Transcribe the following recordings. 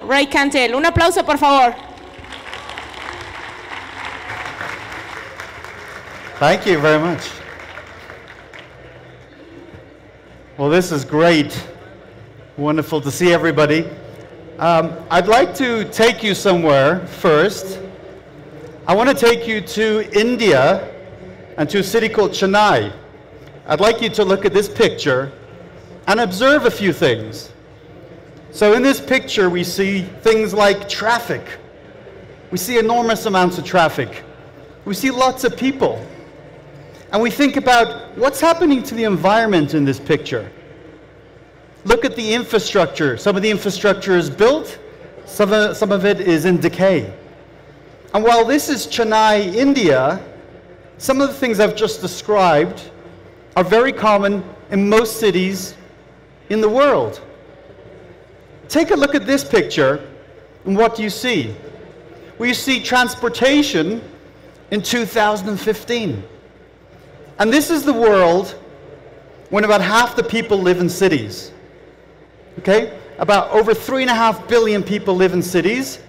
Reichent. Un aplauso, por favor. Thank you very much. Well, this is great. Wonderful to see everybody. I'd like to take you somewhere first. I want to take you to India and to a city called Chennai. I'd like you to look at this picture and observe a few things. So in this picture, we see things like traffic. We see enormous amounts of traffic. We see lots of people. And we think about what's happening to the environment in this picture. Look at the infrastructure. Some of the infrastructure is built, some of it is in decay. And while this is Chennai, India, some of the things I've just described are very common in most cities in the world. Take a look at this picture, and what do you see? Well, you see transportation in 2015. And this is the world when about half the people live in cities. Okay? About over 3.5 billion people live in cities.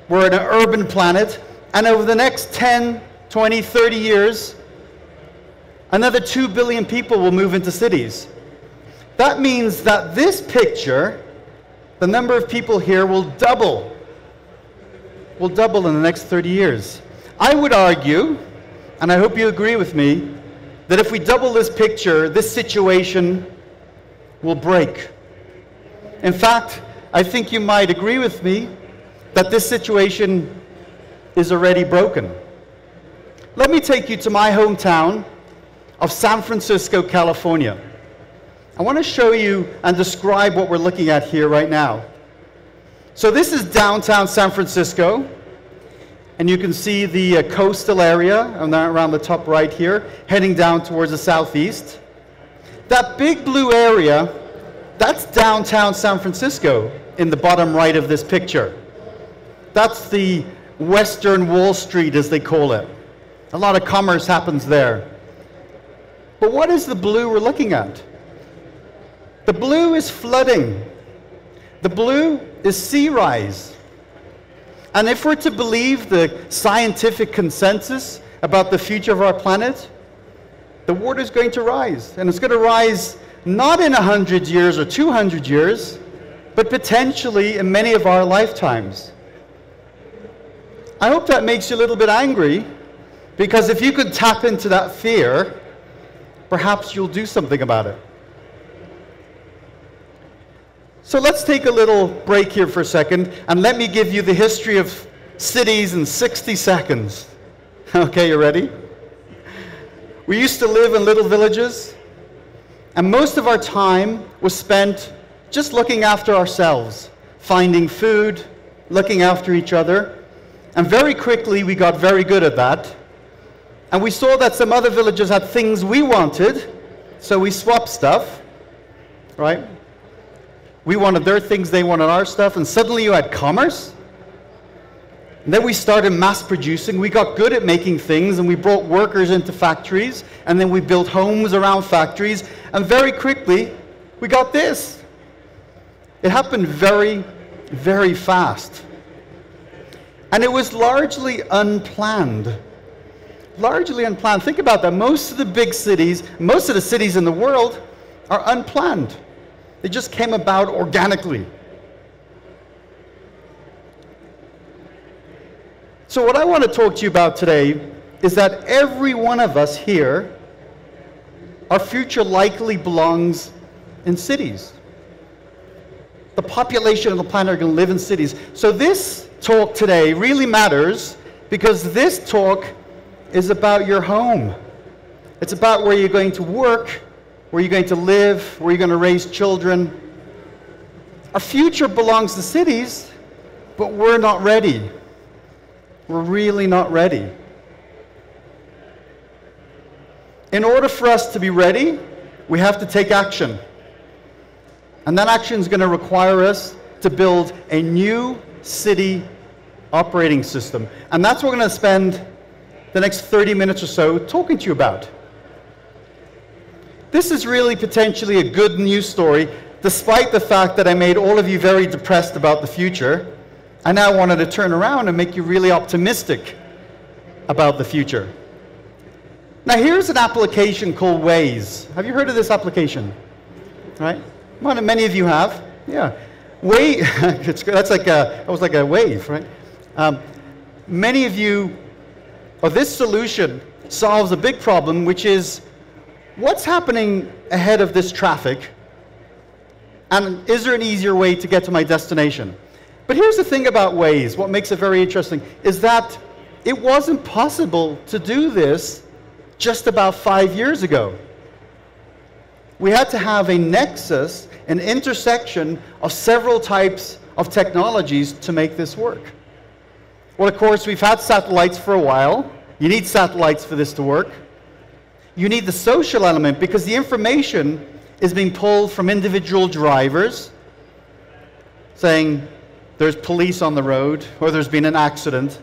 We're an urban planet, and over the next 10, 20, 30 years, another 2 billion people will move into cities. That means that this picture, the number of people here will double. Will double in the next 30 years. I would argue, and I hope you agree with me, that if we double this picture, this situation will break. In fact, I think you might agree with me that this situation is already broken. Let me take you to my hometown of San Francisco, California. I want to show you and describe what we're looking at here right now. So this is downtown San Francisco, and you can see the coastal area around the top right here, heading down towards the southeast. That big blue area, that's downtown San Francisco in the bottom right of this picture. That's the Western Wall Street, as they call it. A lot of commerce happens there. But what is the blue we're looking at? The blue is flooding. The blue is sea rise. And if we're to believe the scientific consensus about the future of our planet, the water is going to rise. And it's going to rise not in 100 years or 200 years, but potentially in many of our lifetimes. I hope that makes you a little bit angry, because if you could tap into that fear, perhaps you'll do something about it. So let's take a little break here for a second, and let me give you the history of cities in 60 seconds. Okay, you ready? We used to live in little villages, and most of our time was spent just looking after ourselves, finding food, looking after each other, and very quickly we got very good at that. And we saw that some other villages had things we wanted, so we swapped stuff, right? We wanted their things, they wanted our stuff, and suddenly you had commerce. And then we started mass producing. We got good at making things, and we brought workers into factories, and then we built homes around factories, and very quickly we got this. It happened very, very fast. And it was largely unplanned. Largely unplanned. Think about that. Most of the big cities, most of the cities in the world are unplanned. They just came about organically. So what I want to talk to you about today is that every one of us here, our future likely belongs in cities. The population of the planet are going to live in cities. So this talk today really matters, because this talk is about your home. It's about where you're going to work, where you're going to live, where you're going to raise children. Our future belongs to cities, but we're not ready. We're really not ready. In order for us to be ready, we have to take action. And that action is going to require us to build a new city operating system. And that's what we're going to spend the next 30 minutes or so talking to you about. This is really potentially a good news story despite the fact that I made all of you very depressed about the future, I now wanted to turn around and make you really optimistic about the future. Now here's an application called Waze. Have you heard of this application? Right? Well, many of you have. Yeah. That was like a wave, right? Many of you, this solution solves a big problem, which is what's happening ahead of this traffic, and is there an easier way to get to my destination? But here's the thing about Waze, what makes it very interesting, is that it wasn't possible to do this just about 5 years ago. We had to have a nexus, an intersection of several types of technologies to make this work. Well, of course, we've had satellites for a while. You need satellites for this to work. You need the social element because the information is being pulled from individual drivers saying there's police on the road or there's been an accident.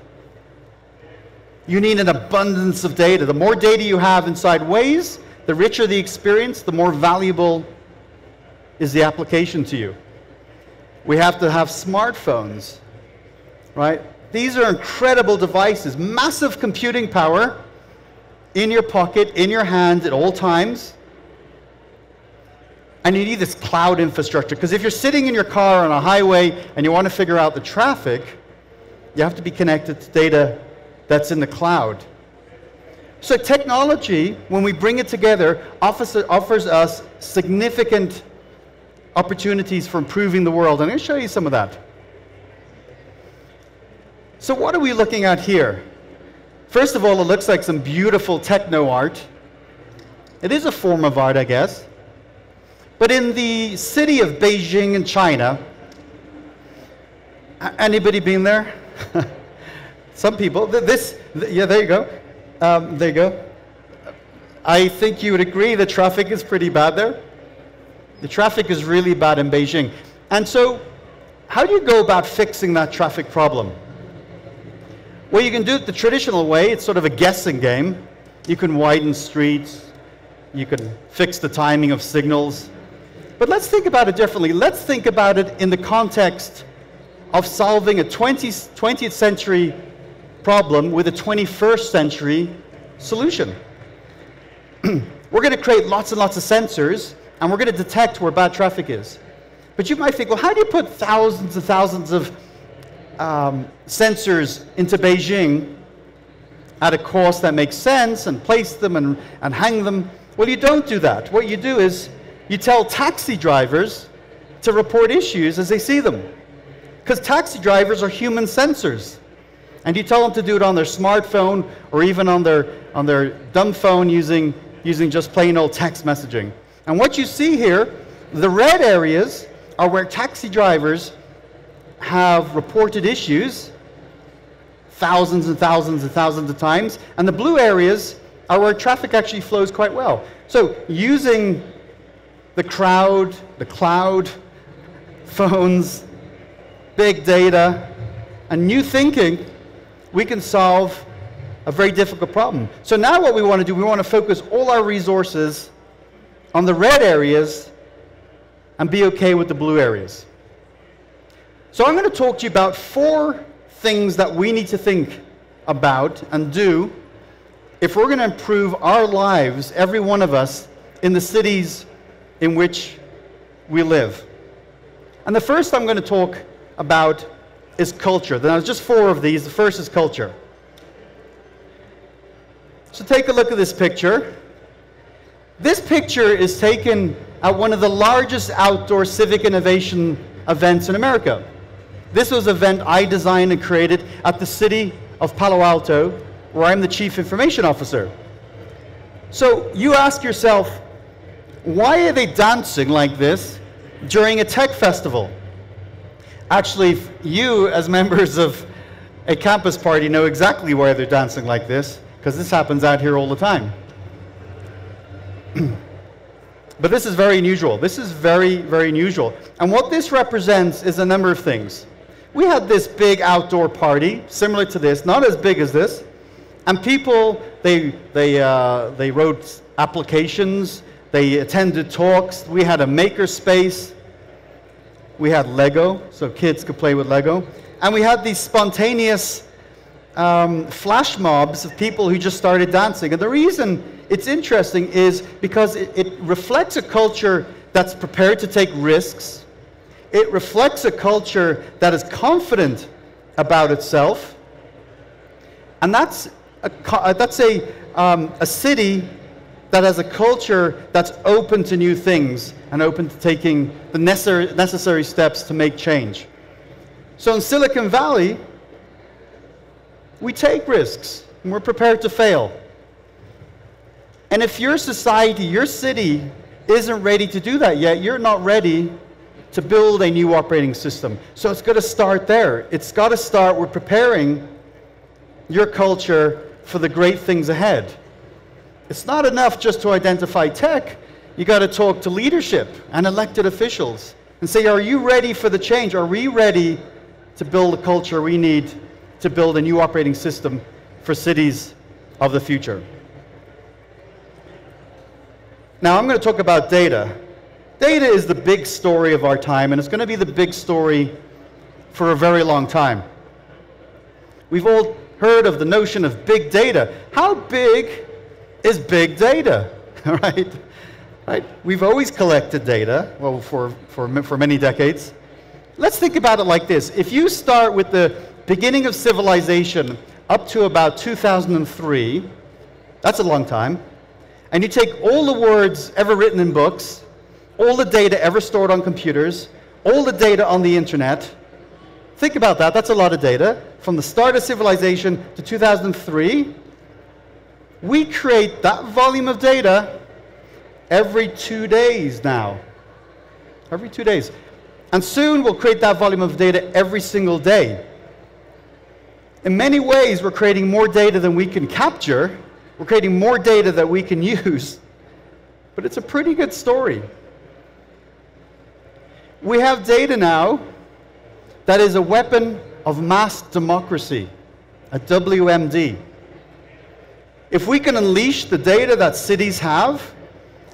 You need an abundance of data. The more data you have inside Waze, the richer the experience, the more valuable is the application to you. We have to have smartphones, right? These are incredible devices, massive computing power in your pocket, in your hand at all times. And you need this cloud infrastructure, because if you're sitting in your car on a highway and you want to figure out the traffic, you have to be connected to data that's in the cloud. So technology, when we bring it together, offers us significant opportunities for improving the world. And I'm going to show you some of that. So what are we looking at here? First of all, it looks like some beautiful techno art. It is a form of art, I guess. But in the city of Beijing in China, anybody been there? Some people. Yeah, there you go. There you go. I think you would agree the traffic is pretty bad there. The traffic is really bad in Beijing. And so, how do you go about fixing that traffic problem? Well, you can do it the traditional way. It's sort of a guessing game. You can widen streets. You can fix the timing of signals. But let's think about it differently. Let's think about it in the context of solving a 20th century problem with a 21st century solution. We're going to create lots and lots of sensors, and we're going to detect where bad traffic is. But you might think, well, how do you put thousands and thousands of sensors into Beijing at a cost that makes sense and place them and hang them? Well, you don't do that. What you do is you tell taxi drivers to report issues as they see them. Because taxi drivers are human sensors. And you tell them to do it on their smartphone or even on their dumb phone using just plain old text messaging. And what you see here, the red areas are where taxi drivers have reported issues thousands and thousands and thousands of times, and the blue areas are where traffic actually flows quite well. So using the cloud, phones, big data, and new thinking, we can solve a very difficult problem. So now what we want to do, we want to focus all our resources on the red areas and be okay with the blue areas. So I'm going to talk to you about 4 things that we need to think about and do if we're going to improve our lives, every one of us, in the cities in which we live. And the first I'm going to talk about is culture. There's just 4 of these. The first is culture. So take a look at this picture. This picture is taken at one of the largest outdoor civic innovation events in America. This was an event I designed and created at the city of Palo Alto, where I'm the Chief Information Officer. So you ask yourself, why are they dancing like this during a tech festival? Actually, you, as members of a campus party, know exactly why they're dancing like this, because this happens out here all the time. But this is very unusual. This is very, very unusual. And what this represents is a number of things. We had this big outdoor party, similar to this, not as big as this, and people, they wrote applications, they attended talks, we had a maker space, We had Lego, so kids could play with Lego. And we had these spontaneous flash mobs of people who just started dancing. And the reason it's interesting is because it reflects a culture that's prepared to take risks. It reflects a culture that is confident about itself. And that's a city that has a culture that's open to new things and open to taking the necessary steps to make change. So in Silicon Valley, we take risks and we're prepared to fail. And if your society, your city, isn't ready to do that yet, you're not ready to build a new operating system. So it's got to start there. It's got to start with preparing your culture for the great things ahead. It's not enough just to identify tech. You got to talk to leadership and elected officials and say, are you ready for the change? Are we ready to build the culture we need to build a new operating system for cities of the future? Now I'm going to talk about data. Data is the big story of our time, and it's going to be the big story for a very long time. We've all heard of the notion of big data. How big is big data? Right? We've always collected data, well, for many decades. Let's think about it like this. If you start with the beginning of civilization up to about 2003, that's a long time, and you take all the words ever written in books, all the data ever stored on computers, all the data on the internet, think about that, that's a lot of data. From the start of civilization to 2003, we create that volume of data every 2 days now. Every 2 days. And soon we'll create that volume of data every single day. In many ways, we're creating more data than we can capture. We're creating more data that we can use. But it's a pretty good story. We have data now that is a weapon of mass democracy, a WMD. If we can unleash the data that cities have,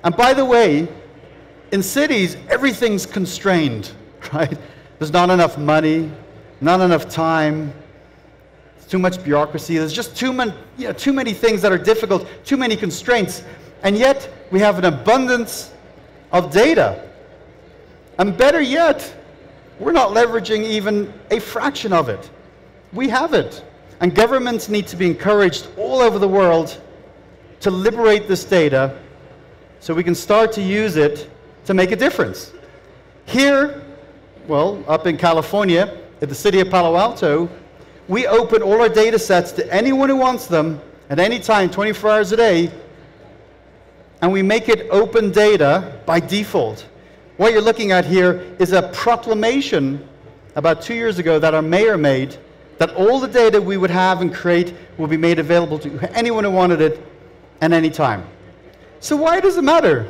and by the way, in cities, everything's constrained, right? There's not enough money, not enough time, too much bureaucracy, there's just too many things that are difficult, too many constraints, and yet we have an abundance of data. And better yet, we're not leveraging even a fraction of it. We have it. And governments need to be encouraged all over the world to liberate this data so we can start to use it to make a difference. Here, well, up in California, at the city of Palo Alto, we open all our data sets to anyone who wants them at any time, 24 hours a day, and we make it open data by default. What you're looking at here is a proclamation about 2 years ago that our mayor made that all the data we would have and create will be made available to anyone who wanted it at any time. So why does it matter?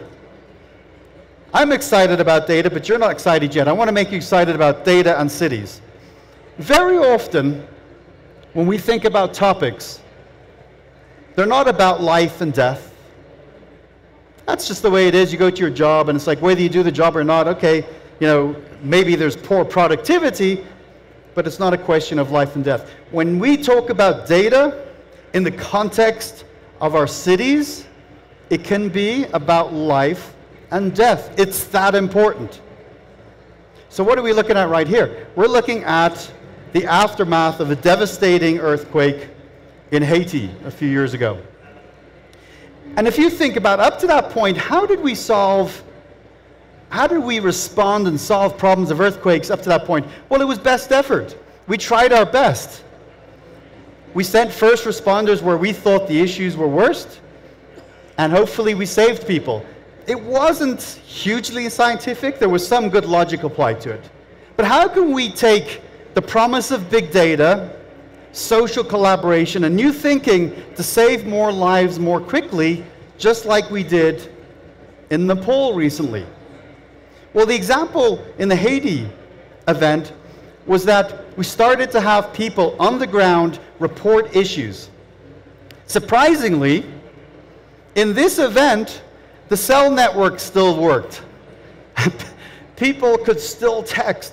I'm excited about data, but you're not excited yet. I want to make you excited about data and cities. Very often, when we think about topics, they're not about life and death. That's just the way it is. You go to your job, and it's like whether you do the job or not, okay, maybe there's poor productivity, but it's not a question of life and death. When we talk about data in the context of our cities, it can be about life and death. It's that important. So what are we looking at right here? We're looking at the aftermath of a devastating earthquake in Haiti a few years ago. And if you think about up to that point, how did we respond and solve problems of earthquakes up to that point? Well, it was best effort. We tried our best. We sent first responders where we thought the issues were worst, and hopefully we saved people. It wasn't hugely scientific. There was some good logic applied to it. But how can we take the promise of big data, social collaboration, and new thinking to save more lives more quickly, just like we did in Nepal recently? Well, the example in the Haiti event was that we started to have people on the ground report issues. Surprisingly, in this event, the cell network still worked. people could still text.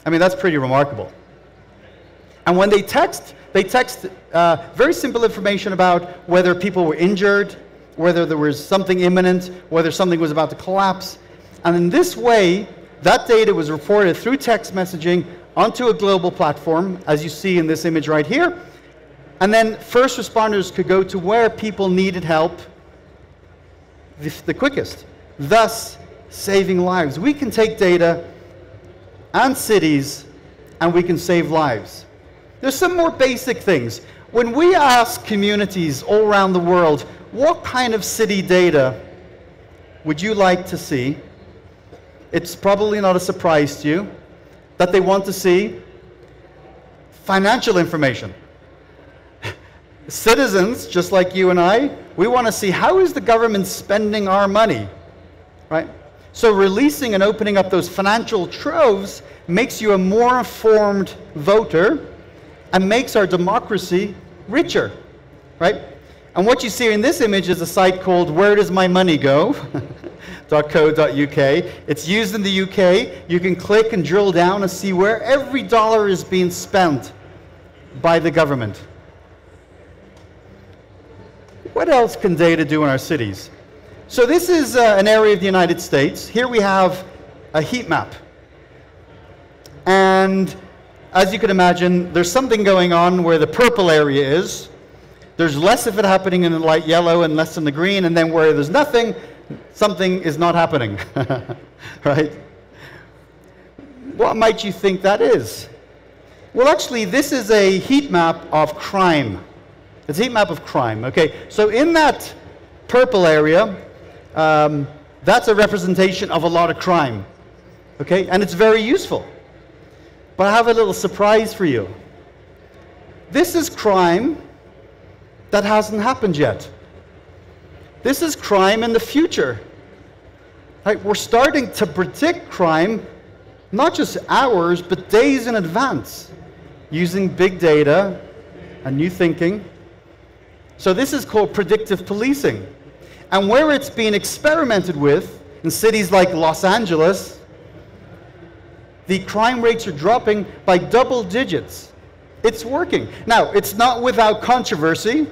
I mean, that's pretty remarkable. And when they text very simple information about whether people were injured, whether there was something imminent, whether something was about to collapse. And in this way, that data was reported through text messaging onto a global platform, as you see in this image right here. And then first responders could go to where people needed help the quickest, thus saving lives. We can take data and cities and we can save lives. There's some more basic things. When we ask communities all around the world, what kind of city data would you like to see? It's probably not a surprise to you that they want to see financial information. Citizens, just like you and I, we want to see how is the government spending our money, right? So releasing and opening up those financial troves makes you a more informed voter and makes our democracy richer, right? And what you see in this image is a site called Where Does My Money Go? .co.uk. It's used in the UK. You can click and drill down and see where every dollar is being spent by the government. What else can data do in our cities? So this is an area of the United States. Here we have a heat map. And as you can imagine, there's something going on where the purple area is. There's less of it happening in the light yellow and less in the green, and then where there's nothing, something is not happening, right? What might you think that is? Well, actually, this is a heat map of crime. It's a heat map of crime, okay? So in that purple area, that's a representation of a lot of crime, okay? And it's very useful. But I have a little surprise for you. This is crime that hasn't happened yet. This is crime in the future. Right? We're starting to predict crime, not just hours, but days in advance, using big data and new thinking. So this is called predictive policing. And where it's being experimented with, in cities like Los Angeles, the crime rates are dropping by double digits. It's working. Now, it's not without controversy,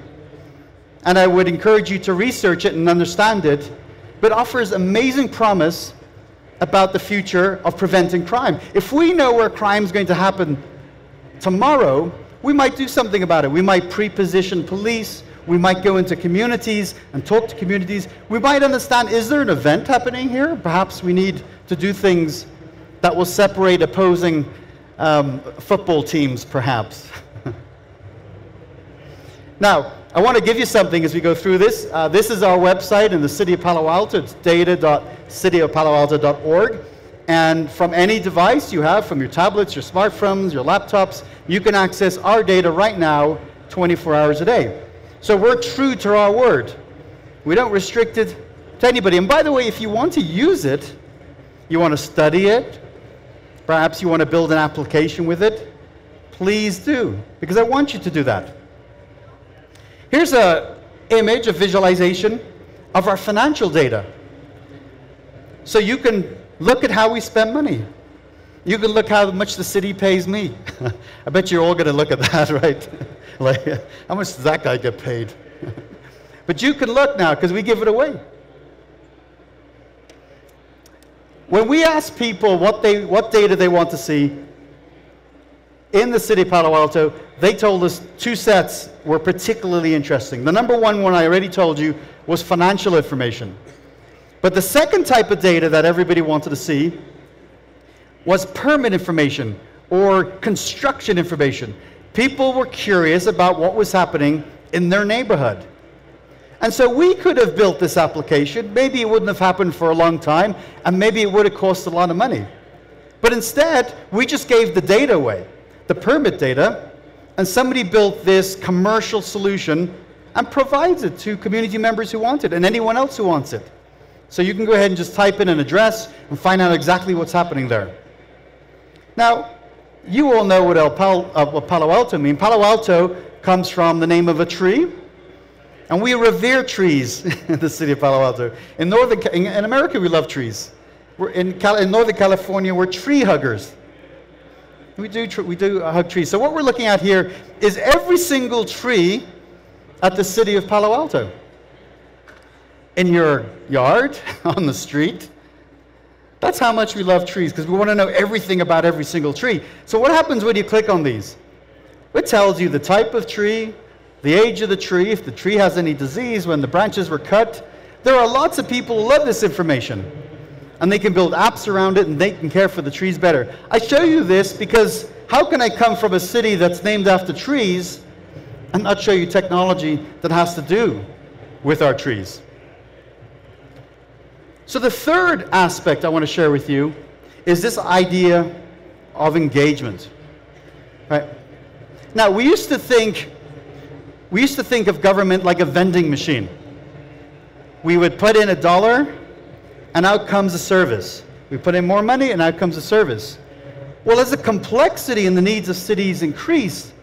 and I would encourage you to research it and understand it, but offers amazing promise about the future of preventing crime. If we know where crime is going to happen tomorrow, we might do something about it. We might pre-position police. We might go into communities and talk to communities. We might understand, is there an event happening here? Perhaps we need to do things that will separate opposing football teams, perhaps. Now, I want to give you something as we go through this. This is our website in the city of Palo Alto. It's data.cityofpaloalto.org. And from any device you have, from your tablets, your smartphones, your laptops, you can access our data right now, 24 hours a day. So we're true to our word. We don't restrict it to anybody. And by the way, if you want to use it, you want to study it, perhaps you want to build an application with it, please do, because I want you to do that. Here's an image, a visualization of our financial data. So you can look at how we spend money. You can look how much the city pays me. I bet you're all going to look at that, right? Like, how much does that guy get paid? But you can look now, because we give it away. When we ask people what data they want to see in the city of Palo Alto, they told us two sets were particularly interesting. The number one I already told you was financial information. But the second type of data that everybody wanted to see was permit information or construction information. People were curious about what was happening in their neighborhood. And so we could have built this application. Maybe it wouldn't have happened for a long time, and maybe it would have cost a lot of money. But instead, we just gave the data away, the permit data, and somebody built this commercial solution and provides it to community members who want it and anyone else who wants it. So you can go ahead and just type in an address and find out exactly what's happening there. Now, you all know what Palo Alto means. Palo Alto comes from the name of a tree. And we revere trees in the city of Palo Alto. In America, we love trees. in Northern California, we're tree huggers. We do hug trees. So what we're looking at here is every single tree at the city of Palo Alto. In your yard, on the street. That's how much we love trees, because we want to know everything about every single tree. So what happens when you click on these? It tells you the type of tree, the age of the tree, if the tree has any disease, when the branches were cut. There are lots of people who love this information. And they can build apps around it, and they can care for the trees better. I show you this because how can I come from a city that's named after trees and not show you technology that has to do with our trees? So the third aspect I want to share with you is this idea of engagement. Right? Now, we used to think of government like a vending machine. We would put in $1, and out comes a service. We put in more money, and out comes a service. Well, as the complexity and the needs of cities increase,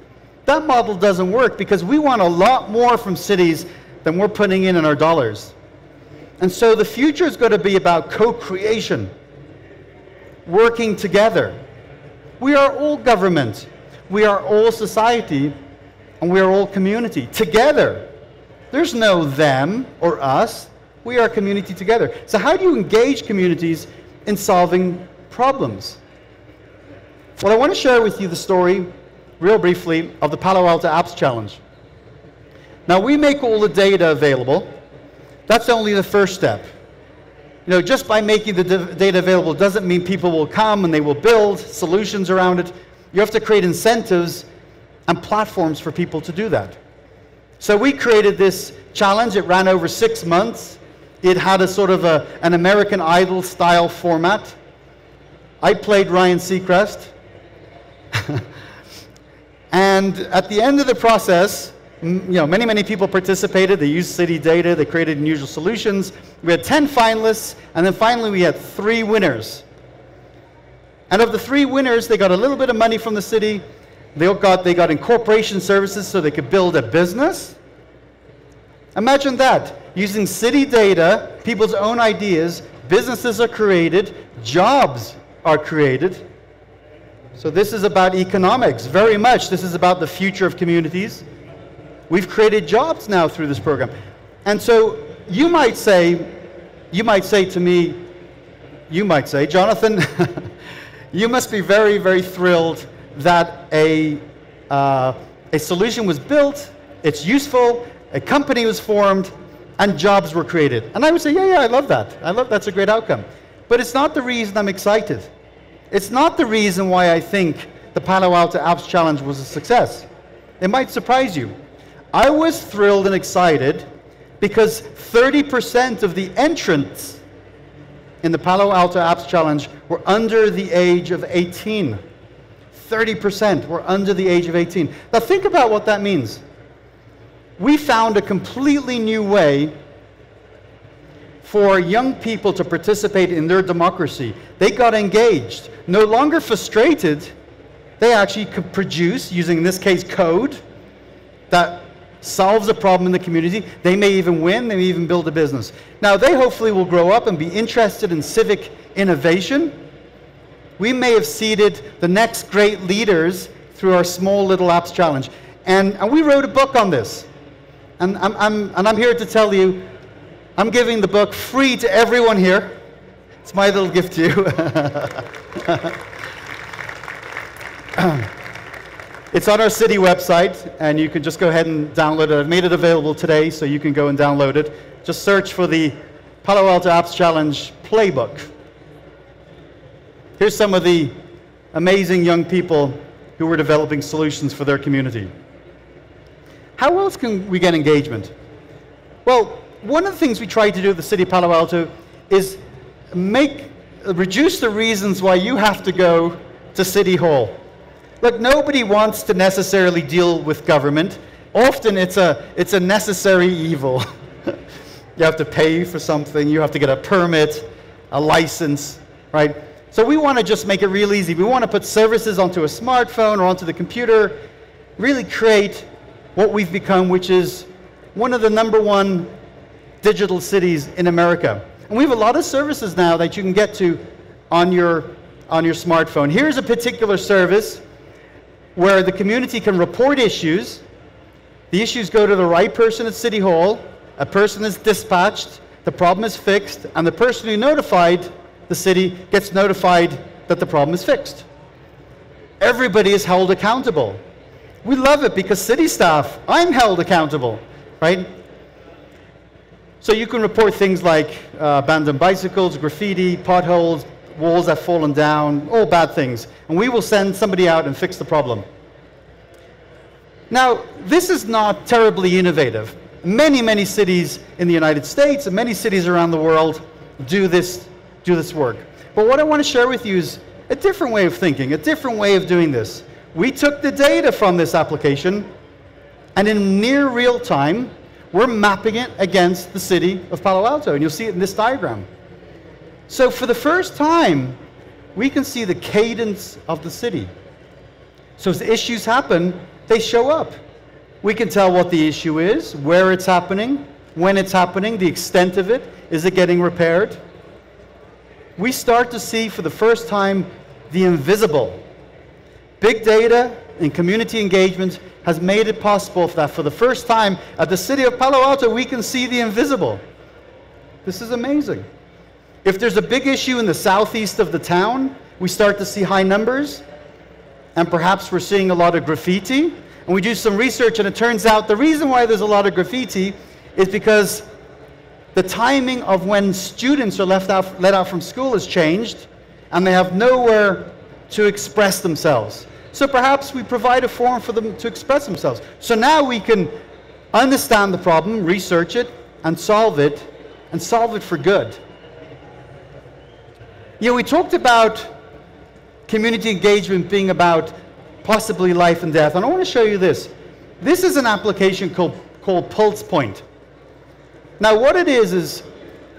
that model doesn't work, because we want a lot more from cities than we're putting in our dollars. And so the future is going to be about co-creation, working together. We are all government, we are all society, and we are all community together. There's no them or us. We are a community together. So how do you engage communities in solving problems? Well, I want to share with you the story, real briefly, of the Palo Alto Apps Challenge. Now, we make all the data available. That's only the first step. You know, just by making the data available doesn't mean people will come and they will build solutions around it. You have to create incentives and platforms for people to do that. So we created this challenge. It ran over 6 months. It had a sort of an American Idol style format. I played Ryan Seacrest. And at the end of the process, many people participated. They used city data. They created unusual solutions. We had 10 finalists, and then finally we had 3 winners. And of the 3 winners, they got a little bit of money from the city. They got incorporation services so they could build a business. Imagine that. Using city data, people's own ideas, businesses are created, jobs are created. So this is about economics, very much. This is about the future of communities. We've created jobs now through this program. And so you might say to me, Jonathan, you must be very, very thrilled that a solution was built, it's useful, a company was formed, and jobs were created. And I would say, yeah, I love that. That's a great outcome. But it's not the reason I'm excited. It's not the reason why I think the Palo Alto Apps Challenge was a success. It might surprise you. I was thrilled and excited because 30% of the entrants in the Palo Alto Apps Challenge were under the age of 18. 30% were under the age of 18. Now think about what that means. We found a completely new way for young people to participate in their democracy. They got engaged. No longer frustrated, they actually could produce, using in this case code, that solves a problem in the community. They may even win, they may even build a business. Now they hopefully will grow up and be interested in civic innovation. We may have seeded the next great leaders through our small little apps challenge. And we wrote a book on this. And I'm here to tell you, I'm giving the book free to everyone here. It's my little gift to you. It's on our city website, and you can just go ahead and download it. I've made it available today, so you can go and download it. Just search for the Palo Alto Apps Challenge Playbook. Here's some of the amazing young people who were developing solutions for their community. How else can we get engagement? Well, one of the things we try to do at the City of Palo Alto is reduce the reasons why you have to go to City Hall. Look, nobody wants to necessarily deal with government. Often it's a necessary evil. You have to pay for something, you have to get a permit, a license, right? So we want to just make it real easy. We want to put services onto a smartphone or onto the computer, really create what we've become, which is one of the #1 digital cities in America. And we have a lot of services now that you can get to on your smartphone. Here's a particular service where the community can report issues. The issues go to the right person at City Hall, a person is dispatched, the problem is fixed, and the person who notified the city gets notified that the problem is fixed. Everybody is held accountable. We love it because city staff, I'm held accountable, right? So you can report things like abandoned bicycles, graffiti, potholes, walls that have fallen down, all bad things. And we will send somebody out and fix the problem. Now, this is not terribly innovative. Many, many cities in the United States and many cities around the world do this work. But what I want to share with you is a different way of thinking, a different way of doing this. We took the data from this application, and in near real time, we're mapping it against the city of Palo Alto, and you'll see it in this diagram. So for the first time, we can see the cadence of the city. So as the issues happen, they show up. We can tell what the issue is, where it's happening, when it's happening, the extent of it, is it getting repaired? We start to see for the first time the invisible. Big data and community engagement has made it possible that for the first time at the city of Palo Alto we can see the invisible. This is amazing. If there's a big issue in the southeast of the town, we start to see high numbers, and perhaps we're seeing a lot of graffiti, and we do some research and it turns out the reason why there's a lot of graffiti is because the timing of when students are let out from school has changed, and they have nowhere to express themselves. So perhaps we provide a forum for them to express themselves. So now we can understand the problem, research it, and solve it for good. You know, we talked about community engagement being about possibly life and death, and I want to show you this. This is an application called Pulse Point. Now what it is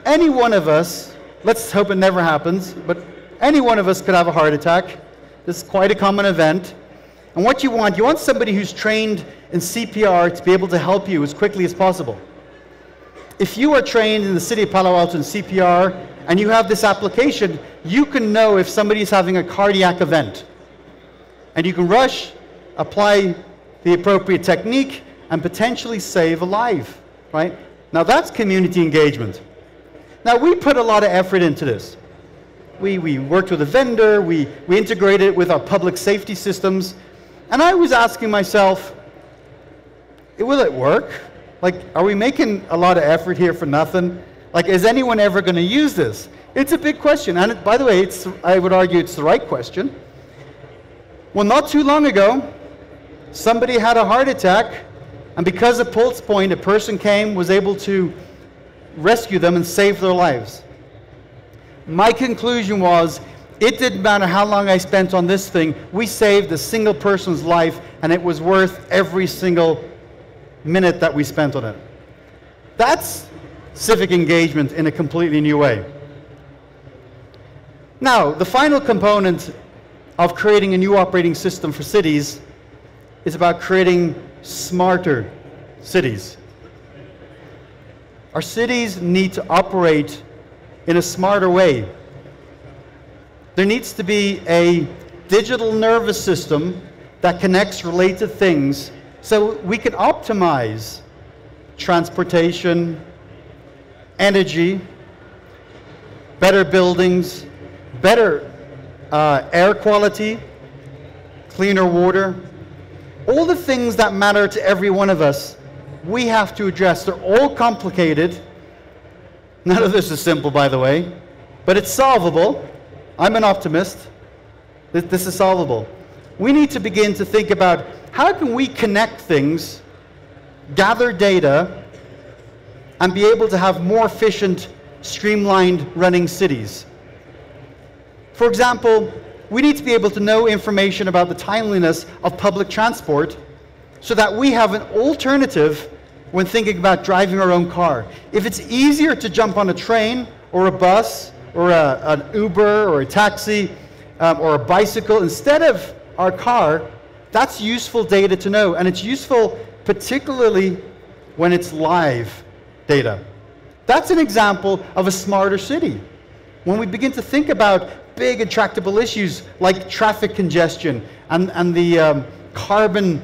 any one of us, let's hope it never happens, but any one of us could have a heart attack. This is quite a common event. And what you want somebody who's trained in CPR to be able to help you as quickly as possible. If you are trained in the city of Palo Alto in CPR and you have this application, you can know if somebody is having a cardiac event. And you can rush, apply the appropriate technique, and potentially save a life, right? Now that's community engagement. Now we put a lot of effort into this. We worked with a vendor, we integrated it with our public safety systems, and I was asking myself, will it work? Like, are we making a lot of effort here for nothing? Like, is anyone ever going to use this? It's a big question, and by the way, I would argue it's the right question. Well, not too long ago, somebody had a heart attack, and because of Pulse Point, a person came, was able to rescue them and save their lives. My conclusion was, it didn't matter how long I spent on this thing, we saved a single person's life, and it was worth every single minute that we spent on it. That's civic engagement in a completely new way. Now, the final component of creating a new operating system for cities is about creating smarter cities. Our cities need to operate in a smarter way. There needs to be a digital nervous system that connects related things so we can optimize transportation, energy, better buildings, better air quality, cleaner water. All the things that matter to every one of us, we have to address. They're all complicated. None of this is simple, by the way, but it's solvable. I'm an optimist. This is solvable. We need to begin to think about how can we connect things, gather data, and be able to have more efficient, streamlined running cities. For example, we need to be able to know information about the timeliness of public transport so that we have an alternative when thinking about driving our own car. If it's easier to jump on a train or a bus or an Uber or a taxi or a bicycle instead of our car, that's useful data to know, and it's useful particularly when it's live data. That's an example of a smarter city. When we begin to think about big intractable issues like traffic congestion and the carbon,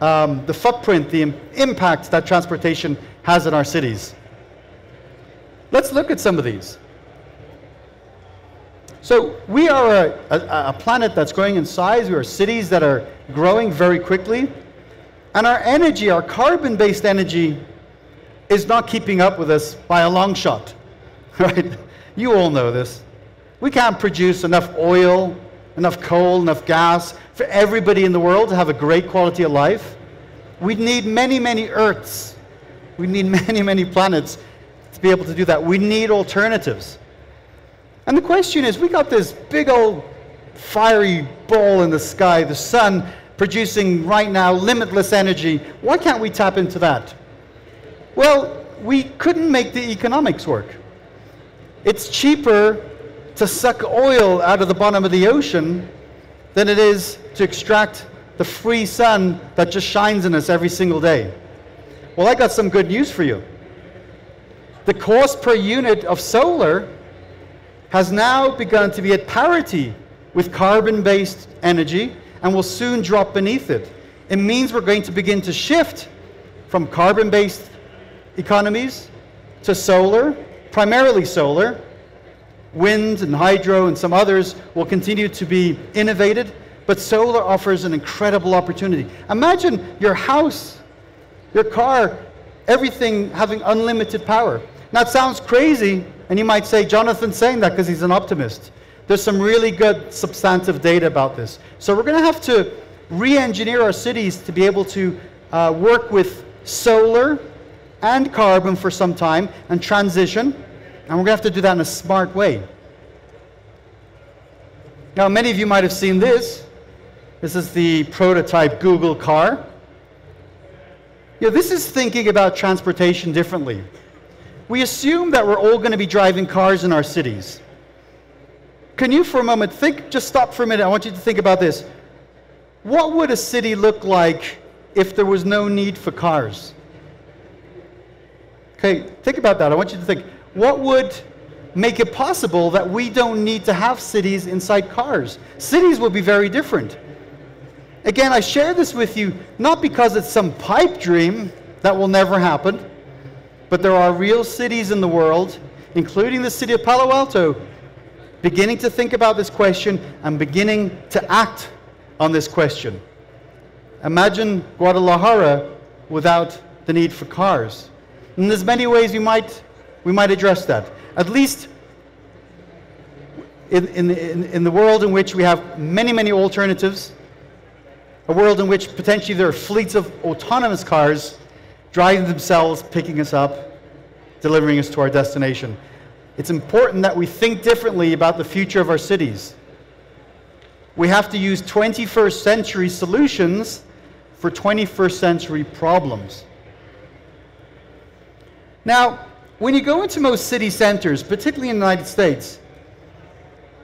the footprint, the impact that transportation has in our cities. Let's look at some of these. So we are a planet that's growing in size. We are cities that are growing very quickly. And our energy, our carbon-based energy, is not keeping up with us by a long shot. Right? You all know this. We can't produce enough oil, enough coal, enough gas for everybody in the world to have a great quality of life. We need many, many Earths. We need many, many planets to be able to do that. We need alternatives. And the question is, we got this big old fiery ball in the sky, the sun, producing right now limitless energy. Why can't we tap into that? Well, we couldn't make the economics work. It's cheaper to suck oil out of the bottom of the ocean than it is to extract the free sun that just shines in us every single day. Well, I got some good news for you. The cost per unit of solar has now begun to be at parity with carbon-based energy and will soon drop beneath it. It means we're going to begin to shift from carbon-based economies to solar, primarily solar. Wind and hydro and some others will continue to be innovated, but solar offers an incredible opportunity. Imagine your house, your car, everything having unlimited power. Now it sounds crazy, and you might say, Jonathan's saying that because he's an optimist. There's some really good substantive data about this. So we're going to have to re-engineer our cities to be able to work with solar and carbon for some time and transition. And we're going to have to do that in a smart way. Now, many of you might have seen this. This is the prototype Google car. You know, this is thinking about transportation differently. We assume that we're all going to be driving cars in our cities. Can you, for a moment, just stop for a minute. I want you to think about this. What would a city look like if there was no need for cars? Okay, think about that. I want you to think. What would make it possible that we don't need to have cities inside cars? Cities will be very different. Again, I share this with you not because it's some pipe dream that will never happen, but there are real cities in the world, including the city of Palo Alto, beginning to think about this question and beginning to act on this question. Imagine Guadalajara without the need for cars. And there's many ways we might address that. At least in the world in which we have many, many alternatives, a world in which potentially there are fleets of autonomous cars driving themselves, picking us up, delivering us to our destination. It's important that we think differently about the future of our cities. We have to use 21st century solutions for 21st century problems. Now, when you go into most city centers, particularly in the United States,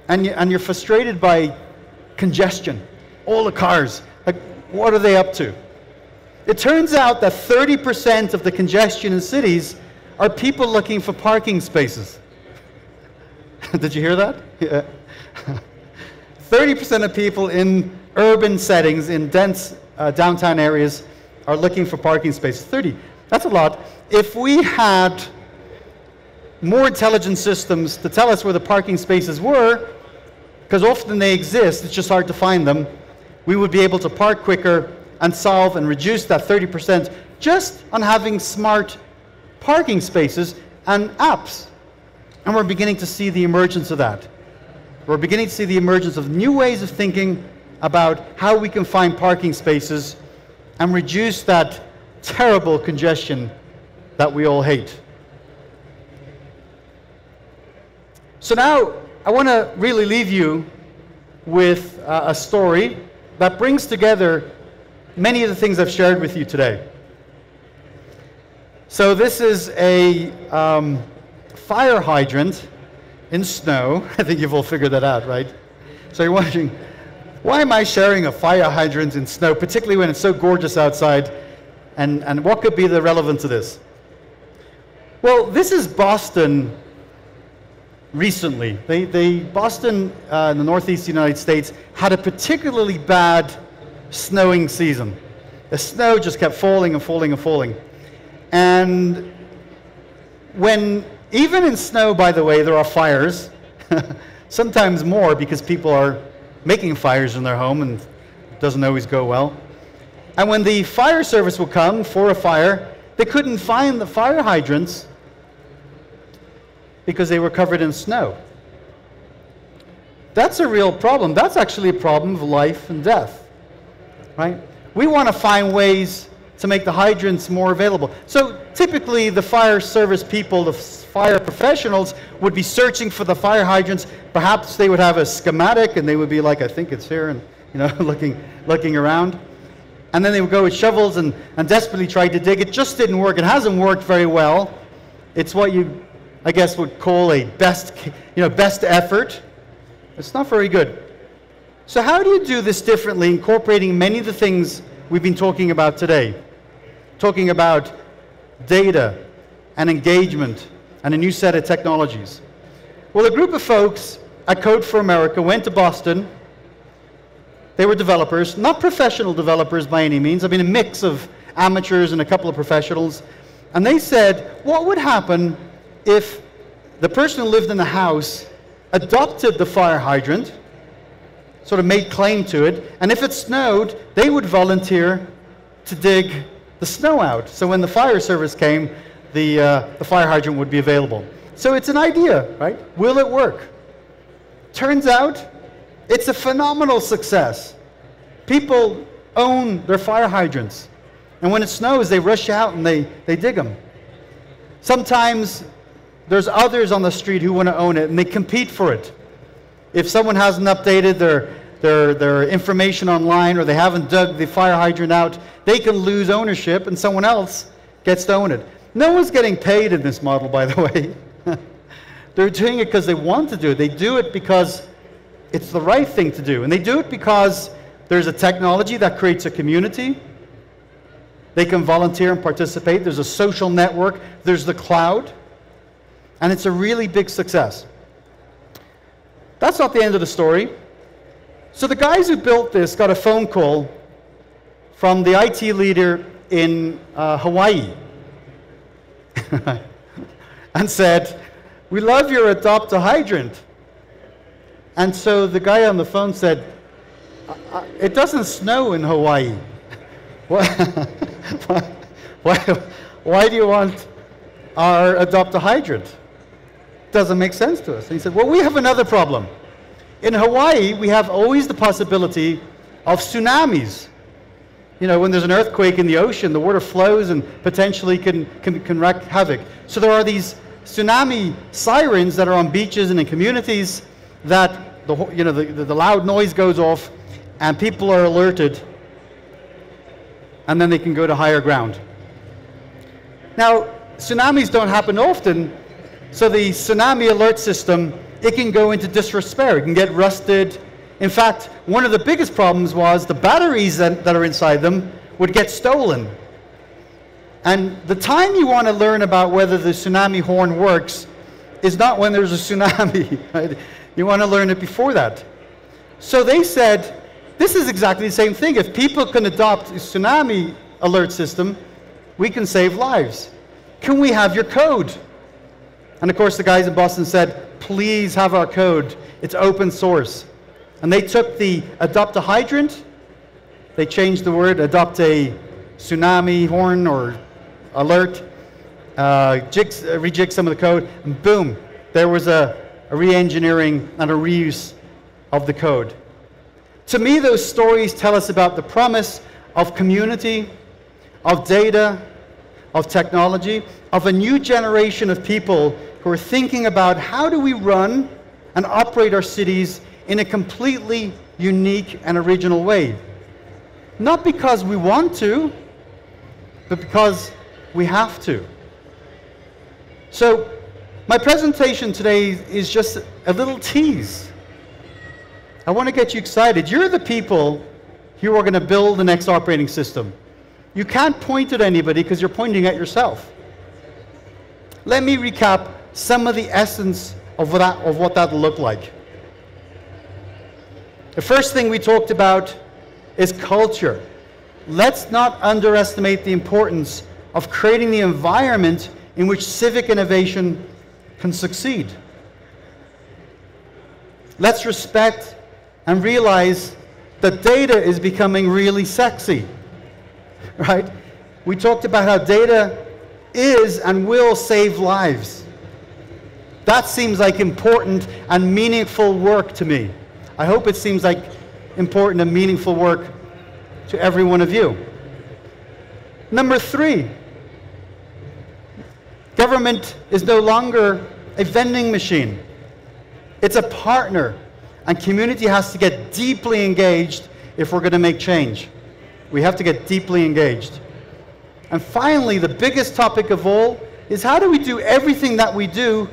and you're frustrated by congestion, all the cars, like, what are they up to? It turns out that 30% of the congestion in cities are people looking for parking spaces. Did you hear that? Yeah. 30% of people in urban settings, in dense downtown areas, are looking for parking spaces. 30. That's a lot. If we had more intelligent systems to tell us where the parking spaces were, because often they exist, it's just hard to find them, we would be able to park quicker and solve and reduce that 30% just on having smart parking spaces and apps. And we're beginning to see the emergence of that. We're beginning to see the emergence of new ways of thinking about how we can find parking spaces and reduce that terrible congestion that we all hate. So now, I want to really leave you with a story that brings together many of the things I've shared with you today. So this is a fire hydrant in snow. I think you've all figured that out, right? So you're wondering, why am I sharing a fire hydrant in snow, particularly when it's so gorgeous outside, and what could be the relevance of this? Well, this is Boston recently. Boston in the northeast United States had a particularly bad snowing season. The snow just kept falling and falling and falling. And even in snow, by the way, there are fires, sometimes more because people are making fires in their home and it doesn't always go well. And when the fire service would come for a fire, they couldn't find the fire hydrants because they were covered in snow. That's a real problem. That's actually a problem of life and death, right? We want to find ways to make the hydrants more available. So typically the fire service people, the fire professionals, would be searching for the fire hydrants. Perhaps they would have a schematic and they would be like, I think it's here, and looking around. And then they would go with shovels and desperately try to dig. It just didn't work. It hasn't worked very well. It's what you, I guess, would call a best effort. It's not very good. So how do you do this differently, incorporating many of the things we've been talking about today? Talking about data and engagement and a new set of technologies. Well, a group of folks at Code for America went to Boston. They were developers, not professional developers by any means. I mean, a mix of amateurs and a couple of professionals. And they said, what would happen if the person who lived in the house adopted the fire hydrant, sort of made claim to it, and if it snowed, they would volunteer to dig the snow out. So when the fire service came, the fire hydrant would be available. So it's an idea, right? Will it work? Turns out, it's a phenomenal success. People own their fire hydrants. And when it snows, they rush out and they dig them. Sometimes there's others on the street who want to own it, and they compete for it. If someone hasn't updated their information online, or they haven't dug the fire hydrant out, they can lose ownership and someone else gets to own it. No one's getting paid in this model, by the way. They're doing it because they want to do it. They do it because it's the right thing to do. And they do it because there's a technology that creates a community. They can volunteer and participate. There's a social network. There's the cloud. And it's a really big success. That's not the end of the story. So the guys who built this got a phone call from the IT leader in Hawaii and said, "We love your adopt a hydrant." And so the guy on the phone said, "It doesn't snow in Hawaii. Why do you want our adopt a hydrant? Doesn't make sense to us." And he said, "Well, we have another problem. In Hawaii, we have always the possibility of tsunamis. You know, when there's an earthquake in the ocean, the water flows and potentially can wreak havoc. So there are these tsunami sirens that are on beaches and in communities that the loud noise goes off and people are alerted, and then they can go to higher ground. Now, tsunamis don't happen often, so the tsunami alert system, it can go into disrepair. It can get rusted. In fact, one of the biggest problems was the batteries that are inside them would get stolen. And the time you want to learn about whether the tsunami horn works is not when there's a tsunami, right? You want to learn it before that. So they said, this is exactly the same thing. If people can adopt a tsunami alert system, we can save lives. Can we have your code? And of course, the guys in Boston said, please have our code. It's open source. And they took the adopt a hydrant, they changed the word, adopt a tsunami horn or alert, rejig some of the code, and boom, there was a re-engineering and a reuse of the code. To me, those stories tell us about the promise of community, of data, of technology, of a new generation of people who are thinking about how do we run and operate our cities in a completely unique and original way. Not because we want to, but because we have to. So my presentation today is just a little tease. I want to get you excited. You're the people who are going to build the next operating system. You can't point at anybody because you're pointing at yourself. let me recap some of the essence of what that looked like. The first thing we talked about is culture. Let's not underestimate the importance of creating the environment in which civic innovation can succeed. Let's respect and realize that data is becoming really sexy, right? We talked about how data is and will save lives. That seems like important and meaningful work to me. I hope it seems like important and meaningful work to every one of you. Number 3, government is no longer a vending machine. It's a partner, and community has to get deeply engaged if we're going to make change. We have to get deeply engaged. And finally, the biggest topic of all is how do we do everything that we do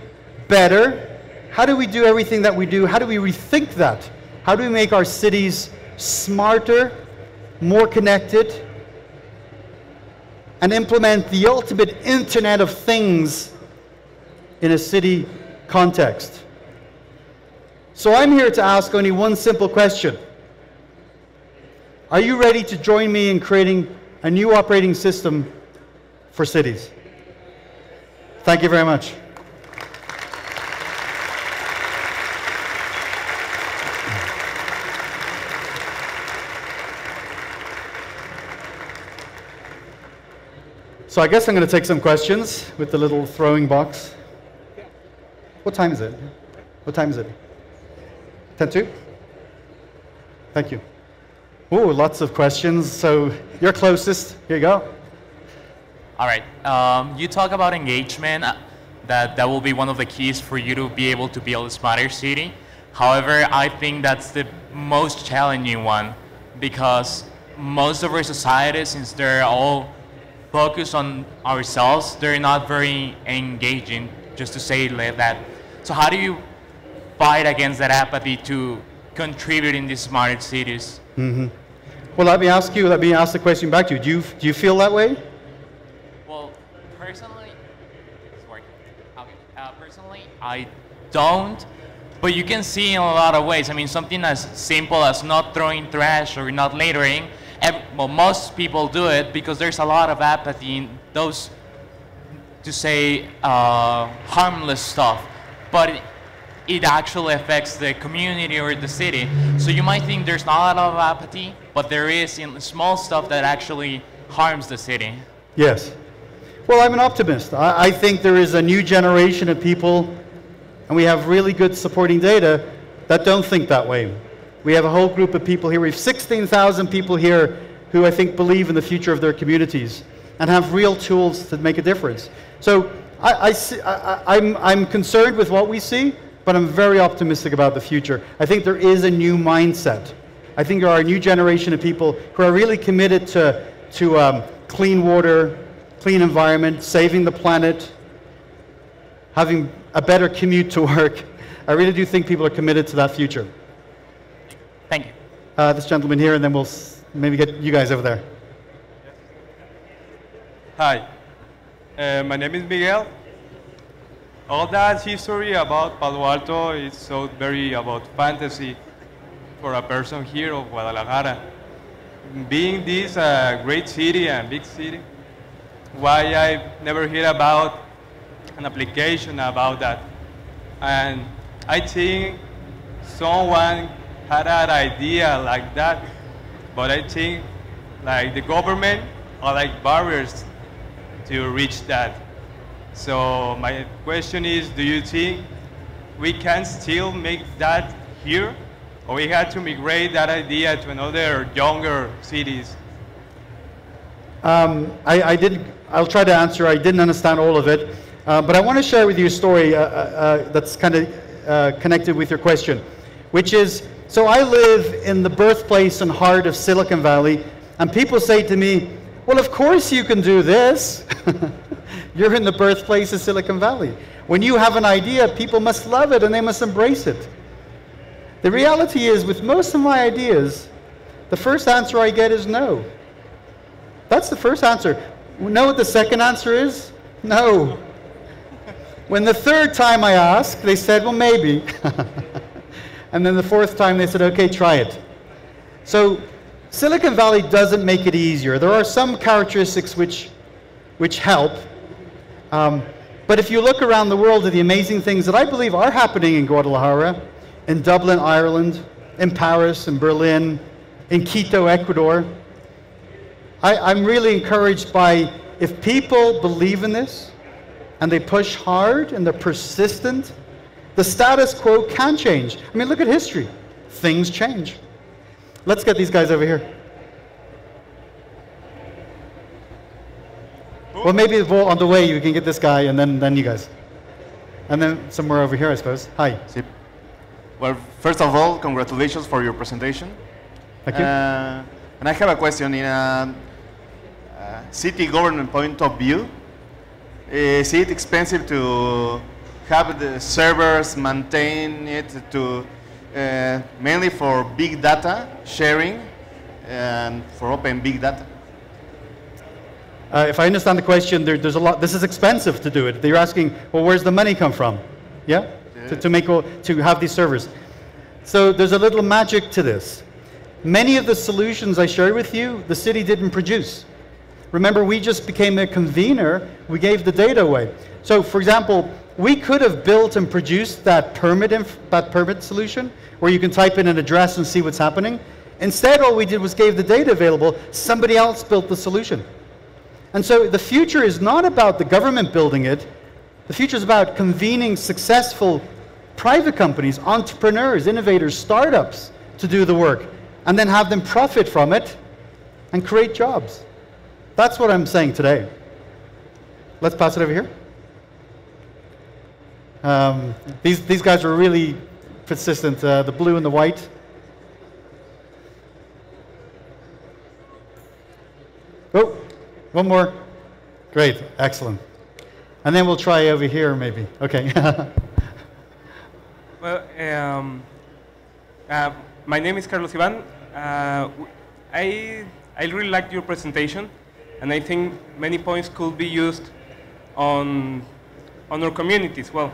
better? How do we do everything that we do? How do we rethink that? How do we make our cities smarter, more connected, and implement the ultimate Internet of Things in a city context? So I'm here to ask only one simple question. Are you ready to join me in creating a new operating system for cities? Thank you very much. So I guess I'm going to take some questions with the little throwing box. What time is it? What time is it? 10:02? Thank you. Ooh, lots of questions. So you're closest. Here you go. All right. You talk about engagement, that will be one of the keys for you to be able to build a smarter city. However, I think that's the most challenging one because most of our societies, since they're all focused on ourselves, they're not very engaging, just to say like that. So how do you fight against that apathy to contribute in these smart cities? Mm-hmm. Well, let me ask the question back to you. Do you feel that way? Well, personally, personally, I don't, but you can see in a lot of ways. I mean, something as simple as not throwing trash or not littering, well, most people do it because there's a lot of apathy in those, to say, harmless stuff. But it actually affects the community or the city. So you might think there's not a lot of apathy, but there is in small stuff that actually harms the city. Yes. Well, I'm an optimist. I think there is a new generation of people, and we have really good supporting data, that don't think that way. We have a whole group of people here. We have 16,000 people here who I think believe in the future of their communities and have real tools to make a difference. So I'm concerned with what we see, but I'm very optimistic about the future. I think there is a new mindset. I think there are a new generation of people who are really committed to clean water, clean environment, saving the planet, having a better commute to work. I really do think people are committed to that future. Thank you. This gentleman here, and then we'll maybe get you guys over there. Hi, my name is Miguel. All that history about Palo Alto is so very about fantasy for a person here of Guadalajara. Being this great city and big city, why I never heard about an application about that. And I think someone had an idea like that, but I think like the government are like barriers to reach that. So my question is, do you think we can still make that here, or we had to migrate that idea to another younger cities? I'll try to answer. I didn't understand all of it, but I want to share with you a story that's kind of connected with your question, which is, so I live in the birthplace and heart of Silicon Valley, and people say to me, well, of course you can do this. You're in the birthplace of Silicon Valley. When you have an idea, people must love it and they must embrace it. The reality is, with most of my ideas, the first answer I get is no. That's the first answer. Know what the second answer is? No. When the third time I asked, they said, well, maybe. And then the fourth time they said, okay, try it. So Silicon Valley doesn't make it easier. There are some characteristics which help. But if you look around the world at the amazing things that I believe are happening in Guadalajara, in Dublin, Ireland, in Paris, in Berlin, in Quito, Ecuador, I'm really encouraged by if people believe in this and they push hard and they're persistent, the status quo can change. I mean, look at history. Things change. Let's get these guys over here. Well, maybe on the way you can get this guy and then you guys. And then somewhere over here, I suppose. Hi. Well, first of all, congratulations for your presentation. Thank you. And I have a question. In a city government point of view, is it expensive to have the servers, maintain it, to mainly for big data sharing and for open big data? If I understand the question, there's a lot. This is expensive to do it. You're asking, well, where's the money come from? Yeah, to have these servers. So there's a little magic to this. Many of the solutions I shared with you, the city didn't produce. Remember, we just became a convener. We gave the data away. So, for example, we could have built and produced that permit solution where you can type in an address and see what's happening. Instead, all we did was gave the data available. Somebody else built the solution. And so the future is not about the government building it. The future is about convening successful private companies, entrepreneurs, innovators, startups to do the work, and then have them profit from it and create jobs. That's what I'm saying today. Let's pass it over here. These guys were really persistent, the blue and the white. Oh. One more. Great, excellent. And then we'll try over here, maybe. Okay. Well, my name is Carlos Ivan. I really liked your presentation, and I think many points could be used on our communities. Well,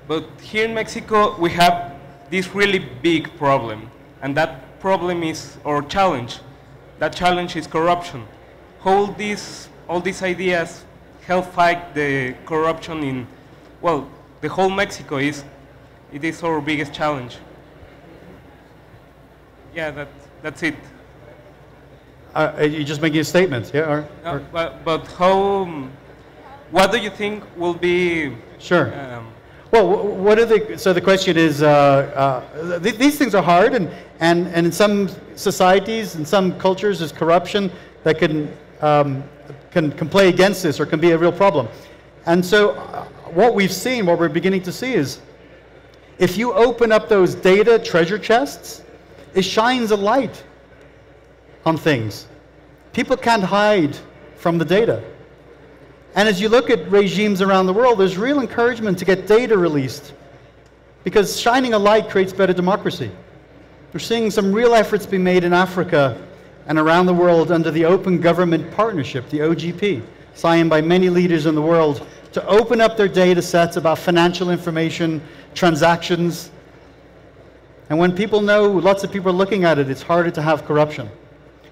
but here in Mexico, we have this really big problem, and that problem is our challenge. That challenge is corruption. All these ideas help fight the corruption in, well, the whole Mexico it is our biggest challenge. Yeah, that's it. You're just making a statement, yeah? But what do you think will be? Sure. Well, so the question is, these things are hard, and in some societies, in some cultures, there's corruption that can play against this or can be a real problem. And so what we've seen, what we're beginning to see is, if you open up those data treasure chests, it shines a light on things. People can't hide from the data. And as you look at regimes around the world, there's real encouragement to get data released, because shining a light creates better democracy. We're seeing some real efforts being made in Africa and around the world under the Open Government Partnership, the OGP, signed by many leaders in the world, to open up their data sets about financial information, transactions. And when people know, lots of people are looking at it, it's harder to have corruption.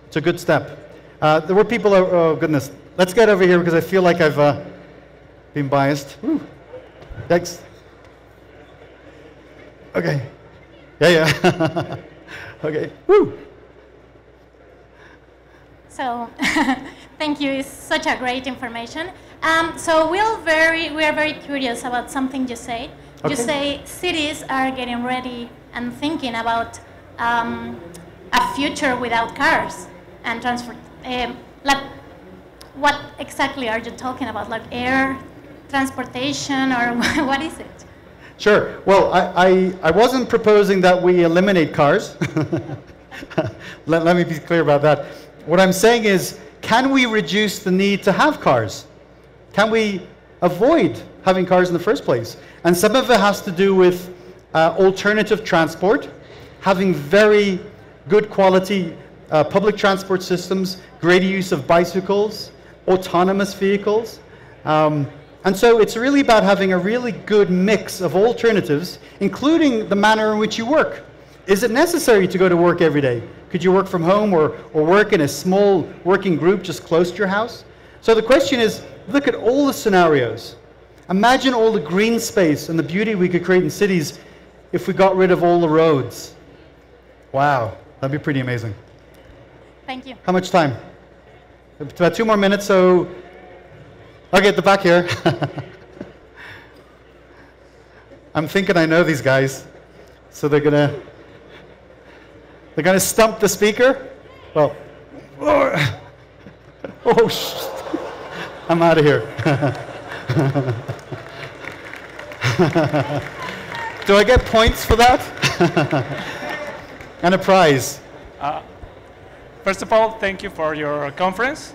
It's a good step. There were people, oh goodness, let's get over here because I feel like I've been biased. Woo. Thanks. Okay. Yeah. Okay. Woo. So, thank you. It's such a great information. So we are very curious about something you said. Okay. You say cities are getting ready and thinking about a future without cars and transport. Like, what exactly are you talking about? Like air transportation, or what is it? Sure. Well, I wasn't proposing that we eliminate cars. Let me be clear about that. What I'm saying is, can we reduce the need to have cars? Can we avoid having cars in the first place? And some of it has to do with alternative transport, having very good quality public transport systems, greater use of bicycles, autonomous vehicles, And so it's really about having a really good mix of alternatives, including the manner in which you work. Is it necessary to go to work every day? Could you work from home or work in a small working group just close to your house? So the question is, look at all the scenarios. Imagine all the green space and the beauty we could create in cities if we got rid of all the roads. Wow, that'd be pretty amazing. Thank you. How much time? About 2 more minutes, so okay, at the back here. I'm thinking I know these guys, so they're gonna stump the speaker. Well, oh, I'm out of here. Do I get points for that? And a prize. First of all, thank you for your conference.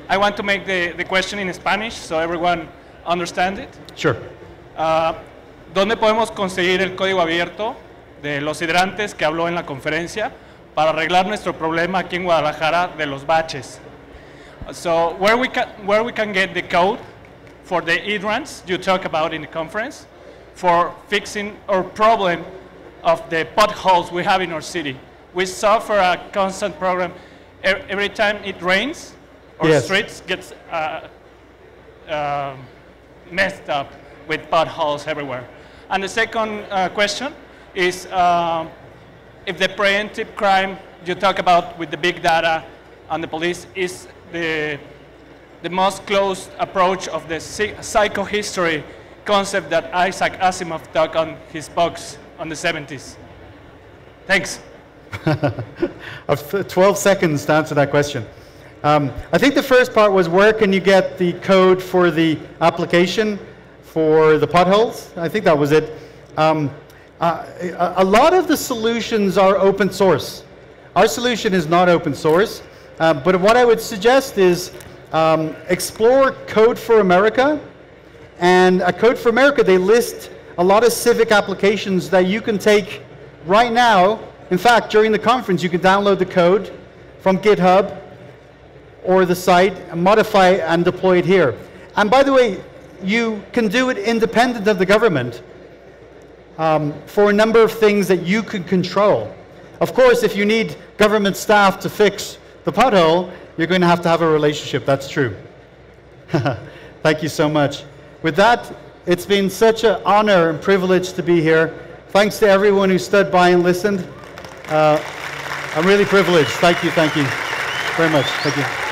I want to make the question in Spanish so everyone understands it. Sure. ¿Dónde podemos conseguir el código abierto de los hidrantes que habló en la conferencia para arreglar nuestro problema aquí en Guadalajara de los baches? So where we can get the code for the hydrants you talk about in the conference for fixing our problem of the potholes we have in our city. We suffer a constant problem every time it rains. Our Yes. streets get messed up with potholes everywhere. And the second question is if the preemptive crime you talk about with the big data and the police is the most close approach of the psychohistory concept that Isaac Asimov talked on his books on the 70s. Thanks. Of 12 seconds to answer that question. I think the first part was where can you get the code for the application for the potholes? I think that was it. A lot of the solutions are open source. Our solution is not open source, but what I would suggest is explore Code for America. And at Code for America, they list a lot of civic applications that you can take right now. In fact, during the conference, you can download the code from GitHub or the site and modify and deploy it here. And by the way, you can do it independent of the government for a number of things that you can control. Of course, if you need government staff to fix the pothole, you're going to have a relationship. That's true. Thank you so much. With that, it's been such an honor and privilege to be here. Thanks to everyone who stood by and listened. I'm really privileged. Thank you very much. Thank you.